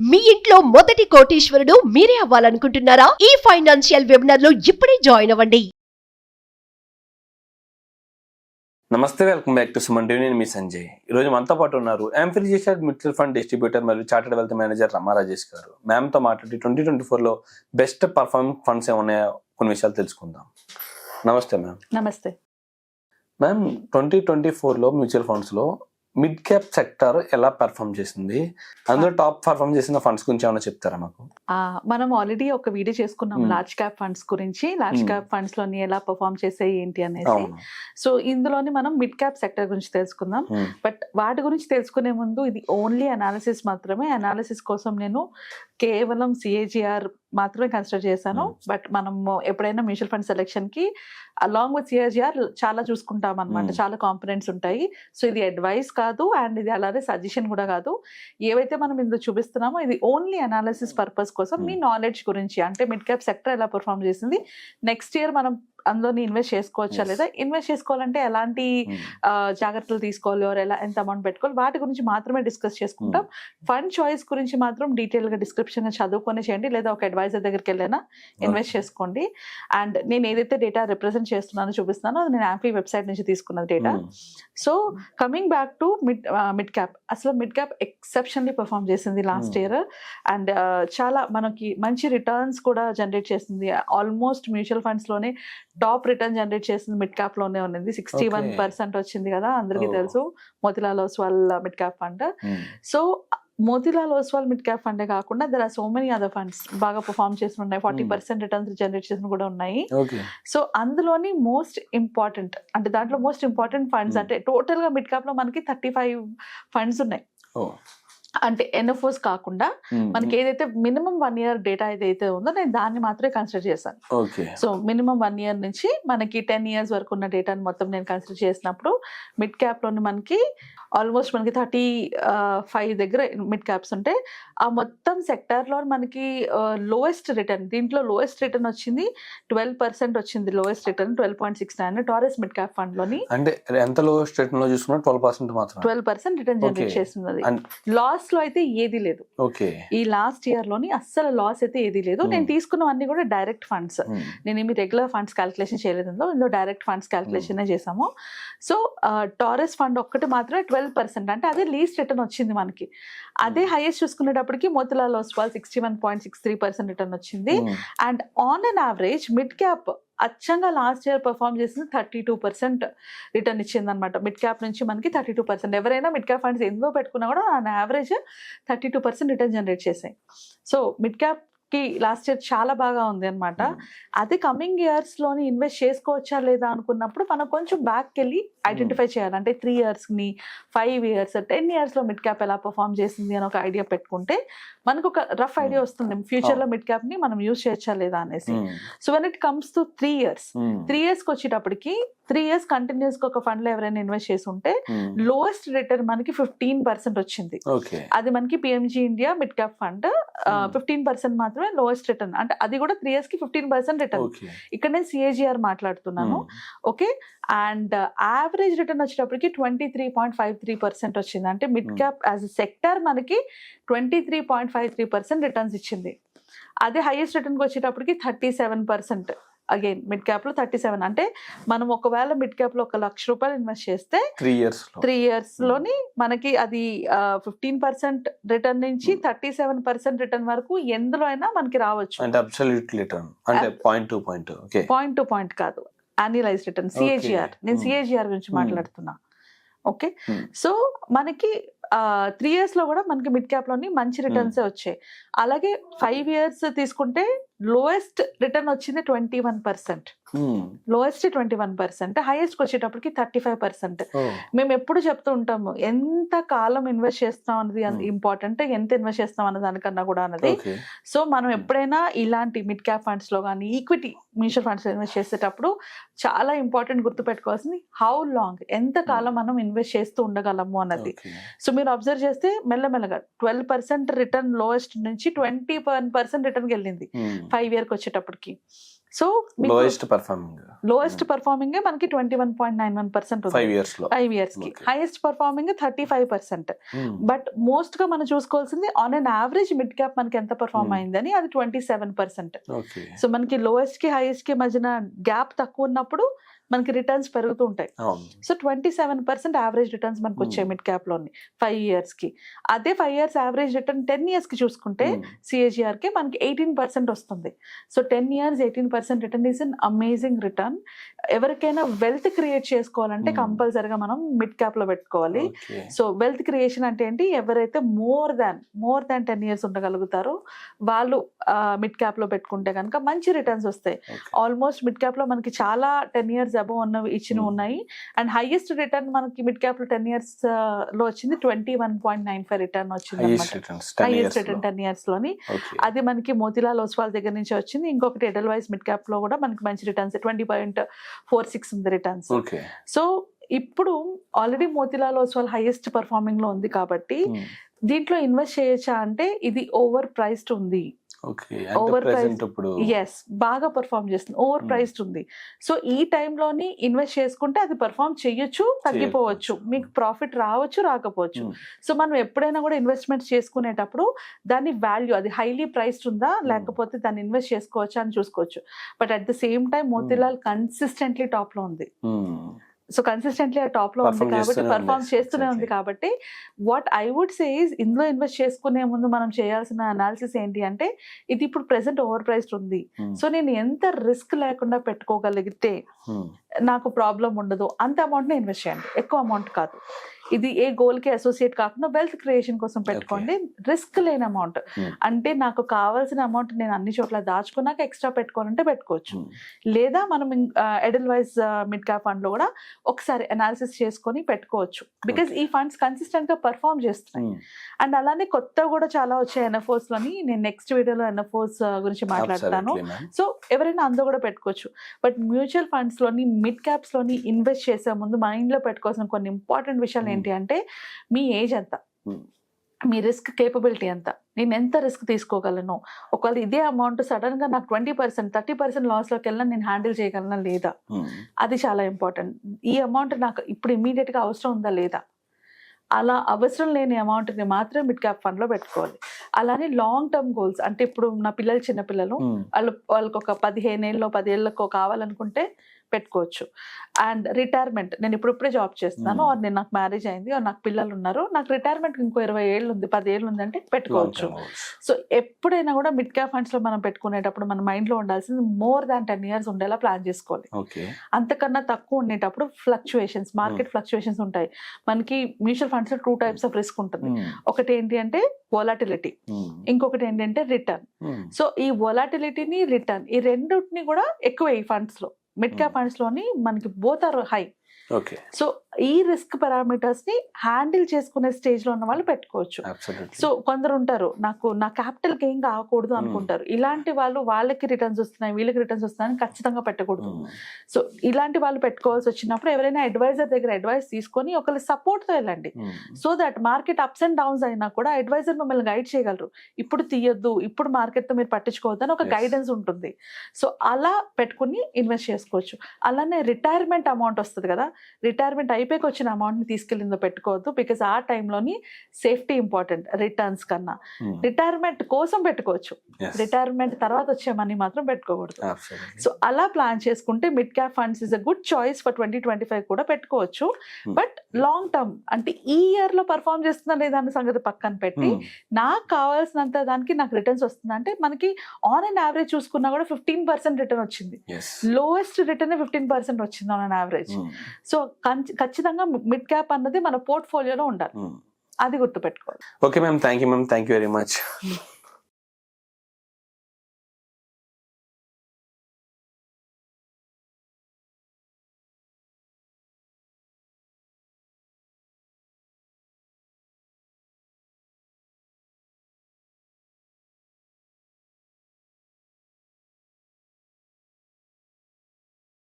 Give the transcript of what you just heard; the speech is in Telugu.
మీ ఇంట్లో మొదటి కోటీశ్వరుడు మీరే అవ్వాలనుకుంటున్నారా? ఈ ఫైనాన్షియల్ వెబినార్ లో ఇప్పుడే జాయిన్ అవ్వండి. నమస్తే, welcome back to Suman TV. నేను మీ సంజయ్. ఈరోజు మనతో పాటు ఉన్నారు ఎంఫిల్ జిషాడ్ మ్యూచువల్ ఫండ్ డిస్ట్రిబ్యూటర్ మరియు చార్టెడ్ వెల్త్ మేనేజర్ రమా రాజేష్ గారు. మ్యామ్తో మాట్లాడి 2024లో బెస్ట్ పర్ఫార్మింగ్ ఫండ్స్ ఏమున్నాయో కొన్ని విషయాలు తెలుసుకుందాం. నమస్తే మ్యామ్. నమస్తే మ్యామ్, 2024లో మ్యూచువల్ ఫండ్స్లో మిడ్ క్యాప్ సెక్టర్ ఎలా పర్ఫామ్ చేసింది, అందులో టాప్ పర్ఫామ్ చేసిన ఫండ్స్ గురించి ఏమైనా చెప్తారా మాకు? మనం ఆల్రెడీ ఒక వీడియో చేసుకున్నాం లార్జ్ క్యాప్ ఫండ్స్ గురించి. లార్జ్ క్యాప్ ఫండ్స్ లోని ఎలా పర్ఫామ్ చేసాయి ఏంటి అనేసి. సో ఇందులోని మనం మిడ్ క్యాప్ సెక్టర్ గురించి తెలుసుకుందాం. బట్ వాటి గురించి తెలుసుకునే ముందు ఇది ఓన్లీ అనాలిసిస్ మాత్రమే. అనాలిసిస్ కోసం నేను కేవలం సిఏజిఆర్ మాత్రమే కన్సిడర్ చేశాను. బట్ మనం ఎప్పుడైనా మ్యూచువల్ ఫండ్ సెలెక్షన్ కి అలాంగ్ విత్ సిఏజిఆర్ చాలా చూసుకుంటాం అనమాట. చాలా కాంపోనెంట్స్ ఉంటాయి. సో ఇది అడ్వైస్ కాదు అండ్ ఇది అలాగే సజెషన్ కూడా కాదు. ఏవైతే మనం ఇందులో చూపిస్తున్నామో ఇది ఓన్లీ అనాలిసిస్ పర్పస్ కోసం, మీ నాలెడ్జ్ గురించి. అంటే మిడ్ క్యాప్ సెక్టర్ ఎలా పర్ఫామ్ చేసింది, నెక్స్ట్ ఇయర్ మనం అందులోని ఇన్వెస్ట్ చేసుకోవచ్చా లేదా, ఇన్వెస్ట్ చేసుకోవాలంటే ఎలాంటి జాగ్రత్తలు తీసుకోవాలి, ఎలా ఎంత అమౌంట్ పెట్టుకోవాలి, వాటి గురించి మాత్రమే డిస్కస్ చేసుకుంటాం. ఫండ్ చాయిస్ గురించి మాత్రం డీటెయిల్ గా డిస్క్రిప్షన్ చదువుకొని చేయండి, లేదా ఒక అడ్వైజర్ దగ్గరికి వెళ్ళైనా ఇన్వెస్ట్ చేసుకోండి. అండ్ నేను ఏదైతే డేటా రిప్రజెంట్ చేస్తున్నానో చూపిస్తున్నానో అది నేను యాపీ వెబ్సైట్ నుంచి తీసుకున్న data. So coming back to mid cap, అసలు మిడ్ క్యాప్ ఎక్సెప్షన్లీ పర్ఫామ్ చేసింది లాస్ట్ ఇయర్. అండ్ చాలా మనకి మంచి రిటర్న్స్ కూడా జనరేట్ చేసింది. ఆల్మోస్ట్ మ్యూచువల్ ఫండ్స్ లోనే టాప్ రిటర్న్ జనరేట్ చేసింది మిడ్ క్యాప్ లోనే ఉన్నది. 61% వచ్చింది కదా, అందరికీ తెలుసు Motilal Oswal mid cap fund. So Motilal Oswal mid cap ఫండే కాకుండా there are so many other funds బాగా పర్ఫామ్ చేసి ఉన్నాయి. 40% రిటర్న్స్ జనరేట్ చేసిన కూడా ఉన్నాయి. సో అందులోని మోస్ట్ ఇంపార్టెంట్ అంటే దాంట్లో మోస్ట్ ఇంపార్టెంట్ ఫండ్స్ అంటే టోటల్ గా మిడ్ క్యాప్ లో మనకి 35 ఫండ్స్ ఉన్నాయి. అంటే ఎన్ఎఫ్ఓస్ కాకుండా మనకి ఏదైతే మినిమం 1 ఇయర్ డేటా ఏదైతే ఉందో నేను దాన్ని మాత్రమే కన్సిడర్ చేశాను. సో మినిమం 1 ఇయర్ నుంచి మనకి 10 ఇయర్స్ వరకు ఉన్న డేటాని మొత్తం నేను కన్సిడర్ చేసినప్పుడు మిడ్ క్యాప్ లోని మనకి ఆల్మోస్ట్ మనకి 35 దగ్గర మిడ్ క్యాప్స్ ఉంటాయి. ఆ మొత్తం సెక్టర్ లో మనకి లోయెస్ట్ రిటర్న్, దీంట్లో లోయెస్ట్ రిటర్న్ వచ్చింది 12% వచ్చింది. Lowest return 12.69 టారెస్ mid cap fund లోని. అంటే ఎంత లోయెస్ట్ రిటర్న్ లో చూసుకున్నా 12% మాత్రం 12% రిటర్న్ జనరేట్ చేస్తున్నది. లాస్ లో అయితే ఏది లేదు. ఈ లాస్ట్ ఇయర్ లోని అస్సలు లాస్ అయితే ఏది లేదు. నేను తీసుకున్నవన్నీ కూడా డైరెక్ట్ ఫండ్స్. నేను ఏమి రెగ్యులర్ ఫండ్స్ క్యాల్కులేషన్ చేయలేదు, ఇందులో డైరెక్ట్ ఫండ్స్ క్యాల్కులేషన్ చేసాము. సో టారెస్ ఫండ్ ఒక్కటి మాత్రమే 12%, అంటే అదే లీస్ట్ రిటర్న్ వచ్చింది మనకి. అదే హైయెస్ట్ చూసుకునేటప్పటికి మోతిలాల్ ఓస్వాల్ 61.63% రిటర్న్ వచ్చింది. And on an average mid cap అచ్చంగా లాస్ట్ ఇయర్ పర్ఫామ్ చేసింది 32% రిటర్న్ ఇచ్చింది అనమాట. మిడ్ క్యాప్ నుంచి మనకి 32%. ఎవరైనా మిడ్ క్యాప్ ఫండ్స్ ఎందులో పెట్టుకున్నా కూడా ఆన్ యావరేజ్ 32% రిటర్న్ జనరేట్ చేసాయి. సో మిడ్ క్యాప్ కి లాస్ట్ ఇయర్ చాలా బాగా ఉంది అనమాట. అదే కమింగ్ ఇయర్స్ లోని ఇన్వెస్ట్ చేసుకోవచ్చా లేదా అనుకున్నప్పుడు మనం కొంచెం బ్యాక్ వెళ్ళి ఐడెంటిఫై చేయాలి. అంటే 3 years ని 5 years 10 years లో మిడ్ క్యాప్ ఎలా పర్ఫామ్ చేసింది అని ఒక ఐడియా పెట్టుకుంటే మనకు ఒక రఫ్ ఐడియా వస్తుంది ఫ్యూచర్ లో మిడ్ క్యాప్ ని మనం యూజ్ చేయొచ్చా లేదా అనేసి. So when it comes to 3 years కి వచ్చేటప్పటికి 3 years కంటిన్యూస్ గా ఒక ఫండ్ లో ఎవరైనా ఇన్వెస్ట్ చేసి ఉంటే లోయెస్ట్ రిటర్న్ మనకి 15% వచ్చింది. అది మనకి PMG India mid cap fund 15% మాత్రమే లోయెస్ట్ రిటర్న్. అంటే అది కూడా 3 years కి 15% రిటర్న్. ఇక్కడ నేను సిఏజిఆర్ మాట్లాడుతున్నాను. ఓకే. అండ్ యావరేజ్ రిటర్న్ వచ్చేటప్పటికి 23.53% వచ్చింది. అంటే mid cap as a sector మనకి 23.53% రిటర్న్స్ ఇచ్చింది. అదే హైయెస్ట్ రిటర్న్కి వచ్చేటప్పటికి 37%. అగైన్ మిడ్ క్యాప్ లో 37. అంటే మనం ఒకవేళ మిడ్ క్యాప్ లో ₹1,00,000 ఇన్వెస్ట్ చేస్తే 3 years లోని మనకి అది 15% రిటర్న్ నుంచి 37% రిటర్న్ వరకు ఎందులో అయినా మనకి రావచ్చు. అంటే అబ్సల్యూట్ రిటర్న్ అంటే పాయింట్ టు పాయింట్ కాదు, యాన్యువలైజ్ రిటర్న్ సిఏజిఆర్. నేను సిఏజిఆర్ గురించి మాట్లాడుతున్నా. ఓకే. సో మనకి 3 years లో కూడా మనకి మిడ్ క్యాప్ లోని మంచి రిటర్న్స్ వచ్చాయి. అలాగే 5 years తీసుకుంటే లోయెస్ట్ రిటర్న్ వచ్చింది 21%. లోయెస్ట్ 21%. హైయెస్ట్ వచ్చేటప్పటికి 35%. మేము ఎప్పుడు చెప్తూ ఉంటాము ఎంత కాలం ఇన్వెస్ట్ చేస్తాం అన్నది ఇంపార్టెంట్, ఎంత ఇన్వెస్ట్ చేస్తాం అన్న దానికన్నా కూడా అన్నది. సో మనం ఎప్పుడైనా ఇలాంటి మిడ్ క్యాప్ ఫండ్స్ లో కానీ ఈక్విటీ మ్యూచువల్ ఫండ్స్ ఇన్వెస్ట్ చేసేటప్పుడు చాలా ఇంపార్టెంట్ గుర్తుపెట్టుకోవాల్సింది హౌ లాంగ్, ఎంత కాలం మనం ఇన్వెస్ట్ చేస్తూ ఉండగలము అన్నది. సో మీరు అబ్జర్వ్ చేస్తే మెల్లమెల్లగా 12% రిటర్న్ లోయెస్ట్ నుంచి 21% రిటర్న్కి వెళ్ళింది. 5 year కి వచ్చేటప్పటికి. So lowest performing lowest performing మనకి 21.91% 5 years లో 5 years కి. Okay. Highest performing 35%. But most గా మనం చూసుకోవాల్సింది on an average mid cap మనకి ఎంత పర్ఫార్మ్ అయిందని, అది 27%. ఓకే సో మనకి లోయెస్ట్ కి హైయెస్ట్ కి మధ్యన గ్యాప్ తక్కువ ఉన్నప్పుడు మనకి రిటర్న్స్ పెరుగుతూ ఉంటాయి. అవును సో 27% యావరేజ్ రిటర్న్స్ మనకు వచ్చాయి మిడ్ క్యాప్ లోని 5 years కి. అదే 5 years యావరేజ్ రిటర్న్ 10 years కి చూసుకుంటే CAGR కి మనకి 18% వస్తుంది. So 10 years 18% return is an amazing return. ఎవరికైనా వెల్త్ క్రియేట్ చేసుకోవాలంటే కంపల్సరిగా మనం మిడ్ క్యాప్ లో పెట్టుకోవాలి. ఓకే సో వెల్త్ క్రియేషన్ అంటే ఏంటి, ఎవరైతే మోర్ దాన్ 10 years ఉండగలుగుతారో వాళ్ళు మిడ్ క్యాప్ లో పెట్టుకుంటే కనుక మంచి రిటర్న్స్ వస్తాయి. ఆల్మోస్ట్ మిడ్ క్యాప్ లో మనకి చాలా 10 years అబౌవ్ ఉన్నవి ఇచ్చినవి ఉన్నాయి. అండ్ హైయెస్ట్ రిటర్న్ మనకి మిడ్ క్యాప్ లో 10 years లో వచ్చింది 21.95 రిటర్న్ వచ్చింది హైయెస్ట్ అనమాట. రిటర్న్స్ హైయెస్ట్ రిటర్న్ 10 years లోని. అది మనకి మోతీలాల్ ఓస్వాల్ దగ్గర నుంచి వచ్చింది. ఇంకొకటి ఎడెల్వైస్ మిడ్ క్యాప్ లో కూడా మనకి మంచి రిటర్న్స్ 20.46 ఉంది రిటర్న్స్. ఓకే సో ఇప్పుడు already Motilal Oswal highest performing లో ఉంది కాబట్టి దీంట్లో ఇన్వెస్ట్ చేయొచ్చా అంటే ఇది ఓవర్ ప్రైస్డ్ ఉంది. Okay Over present priced. ఇప్పుడు ఎస్, బాగా పర్ఫార్మ్ చేస్తుంది, ఓవర్ ప్రైస్డ్ ఉంది. సో ఈ టైంలోని ఇన్వెస్ట్ చేసుకుంటే అది పర్ఫార్మ్ చేయొచ్చు, తగ్గిపోవచ్చు, మీకు ప్రాఫిట్ రావచ్చు, రాకపోవచ్చు. సో మనం ఎప్పుడైనా కూడా ఇన్వెస్ట్మెంట్స్ చేసుకునేటప్పుడు దాని వాల్యూ, అది హైలీ ప్రైస్డ్ ఉందా లేకపోతే దాన్ని ఇన్వెస్ట్ చేసుకోవచ్చా అని చూసుకోవచ్చు. But at the same time Motilal consistently top లో ఉంది. సో కన్సిస్టెంట్లీ ఆ టాప్ లో ఉంది కాబట్టి పర్ఫార్మ్ చేస్తూనే ఉంది కాబట్టి what I would say is ఇందులో ఇన్వెస్ట్ చేసుకునే ముందు మనం చేయాల్సిన అనాలిసిస్ ఏంటి అంటే ఇది ఇప్పుడు ప్రెసెంట్ ఓవర్ ప్రైస్డ్ ఉంది. సో నేను ఎంత రిస్క్ లేకుండా పెట్టుకోగలిగితే నాకు ప్రాబ్లం ఉండదు అంత అమౌంట్ ని ఇన్వెస్ట్ చేయండి, ఎక్కువ అమౌంట్ కాదు. ఇది ఏ గోల్ కి అసోసియేట్ కాకుండా వెల్త్ క్రియేషన్ కోసం పెట్టుకోండి, రిస్క్ లేని అమౌంట్. అంటే నాకు కావాల్సిన అమౌంట్ నేను అన్ని చోట్ల దాచుకున్నాక ఎక్స్ట్రా పెట్టుకోవాలంటే పెట్టుకోవచ్చు. లేదా మనం ఎడెల్వైస్ మిడ్ క్యాప్ ఫండ్ లో కూడా ఒకసారి అనాలిసిస్ చేసుకొని పెట్టుకోవచ్చు. బికాస్ ఈ ఫండ్స్ కన్సిస్టెంట్ గా పర్ఫార్మ్ చేస్తున్నాయి. అండ్ అలానే కొత్త కూడా చాలా వచ్చాయి ఎన్ఎఫ్ఓస్ లోని. నేను నెక్స్ట్ వీడియోలో ఎన్ఎఫ్ఓస్ గురించి మాట్లాడతాను. సో ఎవరైనా అందులో కూడా పెట్టుకోవచ్చు. బట్ మ్యూచువల్ ఫండ్స్ లోని మిడ్ క్యాప్స్ లోని ఇన్వెస్ట్ చేసే ముందు మైండ్ లో పెట్టుకోవాల్సిన కొన్ని ఇంపార్టెంట్ విషయాలు ఏంటి అంటే మీ ఏజ్ ఎంత, మీ రిస్క్ కేపబిలిటీ ఎంత, నేను ఎంత రిస్క్ తీసుకోగలను, ఒకవేళ ఇదే అమౌంట్ సడన్ గా నాకు 20% 30% లాస్ లోకి వెళ్ళినా నేను హ్యాండిల్ చేయగలనా లేదా, అది చాలా ఇంపార్టెంట్. ఈ అమౌంట్ నాకు ఇప్పుడు ఇమీడియట్ గా అవసరం ఉందా లేదా, అలా అవసరం లేని అమౌంట్ని మాత్రం మిడ్ క్యాప్ ఫండ్ లో పెట్టుకోవాలి. అలానే లాంగ్ టర్మ్ గోల్స్ అంటే ఇప్పుడు నా పిల్లలు చిన్నపిల్లలు వాళ్ళకి ఒక 15 ఏళ్ళలో 10 ఏళ్ళకో కావాలనుకుంటే పెట్టుకోవచ్చు. అండ్ రిటైర్మెంట్, నేను ఇప్పుడిప్పుడే జాబ్ చేస్తున్నాను, ఆర్ నేను నాకు మ్యారేజ్ అయింది, ఆర్ నాకు పిల్లలు ఉన్నారు, నాకు రిటైర్మెంట్ ఇంకో 20 ఏళ్ళు ఉంది 10 ఏళ్ళు ఉంది అంటే పెట్టుకోవచ్చు. సో ఎప్పుడైనా కూడా మిడ్ క్యాప్ ఫండ్స్ లో మనం పెట్టుకునేటప్పుడు మన మైండ్ లో ఉండాల్సింది మోర్ దాన్ 10 years ఉండేలా ప్లాన్ చేసుకోవాలి. అంతకన్నా తక్కువ ఉండేటప్పుడు ఫ్లక్చుయేషన్స్, మార్కెట్ ఫ్లక్చుయేషన్స్ ఉంటాయి. మనకి మ్యూచువల్ ఫండ్స్ లో 2 types ఆఫ్ రిస్క్ ఉంటుంది. ఒకటి ఏంటి అంటే వొలాటిలిటీ, ఇంకొకటి ఏంటంటే రిటర్న్. సో ఈ వొలాటిలిటీని రిటర్న్ ఈ రెండింటిని కూడా ఎక్కువ ఈ ఫండ్స్ లో మిడ్ క్యాప్ ఫండ్స్ లోని మనకి బోత్ ఆర్ హై. సో ఈ రిస్క్ పారామీటర్స్ ని హ్యాండిల్ చేసుకునే స్టేజ్ లో ఉన్న వాళ్ళు పెట్టుకోవచ్చు. సో కొందరు ఉంటారు నా క్యాపిటల్ గెయిన్ కాకూడదు అనుకుంటారు. ఇలాంటి వాళ్ళు వాళ్ళకి రిటర్న్స్ వస్తున్నాయి వీళ్ళకి రిటర్న్స్ వస్తున్నాయని ఖచ్చితంగా పెట్టకూడదు. సో ఇలాంటి వాళ్ళు పెట్టుకోవాల్సి వచ్చినప్పుడు ఎవరైనా అడ్వైజర్ దగ్గర అడ్వైస్ తీసుకొని ఒకళ్ళ సపోర్ట్ తో వెళ్ళండి. So that market ups and downs అయినా కూడా అడ్వైజర్ మిమ్మల్ని గైడ్ చేయగలరు. ఇప్పుడు తీయొద్దు, ఇప్పుడు మార్కెట్ తో మీరు పట్టించుకోవద్దు అని ఒక గైడెన్స్ ఉంటుంది. సో అలా పెట్టుకుని ఇన్వెస్ట్ చేసుకోవచ్చు. అలానే రిటైర్మెంట్ అమౌంట్ వస్తుంది కదా, రిటైర్మెంట్ అయిపోయి వచ్చిన అమౌంట్ ని తీసుకెళ్ళిందో పెట్టుకోవద్దు. బికాస్ ఆ టైంలోని సేఫ్టీ ఇంపార్టెంట్ రిటర్న్స్ కన్నా. రిటైర్మెంట్ కోసం పెట్టుకోవచ్చు, రిటైర్మెంట్ తర్వాత వచ్చే మనీ మాత్రం పెట్టుకోకూడదు. సో అలా ప్లాన్ చేసుకుంటే mid cap funds is a good choice for 2025 కూడా పెట్టుకోవచ్చు. బట్ లాంగ్ టర్మ్ అంటే ఈ ఇయర్ లో పర్ఫార్మ్ చేస్తుందా లేదా అనే సంగతి పక్కన పెట్టి నాకు కావాల్సినంత దానికి నాకు రిటర్న్స్ వస్తుంది అంటే మనకి ఆన్ అండ్ యావరేజ్ చూసుకున్నా కూడా 15% రిటర్న్ వచ్చింది. లోయెస్ట్ రిటర్న్ 15% వచ్చింది ఆన్ అండ్ యావరేజ్. సో ఖచ్చితంగా మిడ్ క్యాప్ అన్నది మన పోర్ట్ఫోలియోలో ఉండాలి, అది గుర్తుపెట్టుకోవాలి. Okay ma'am, thank you ma'am, thank you very much.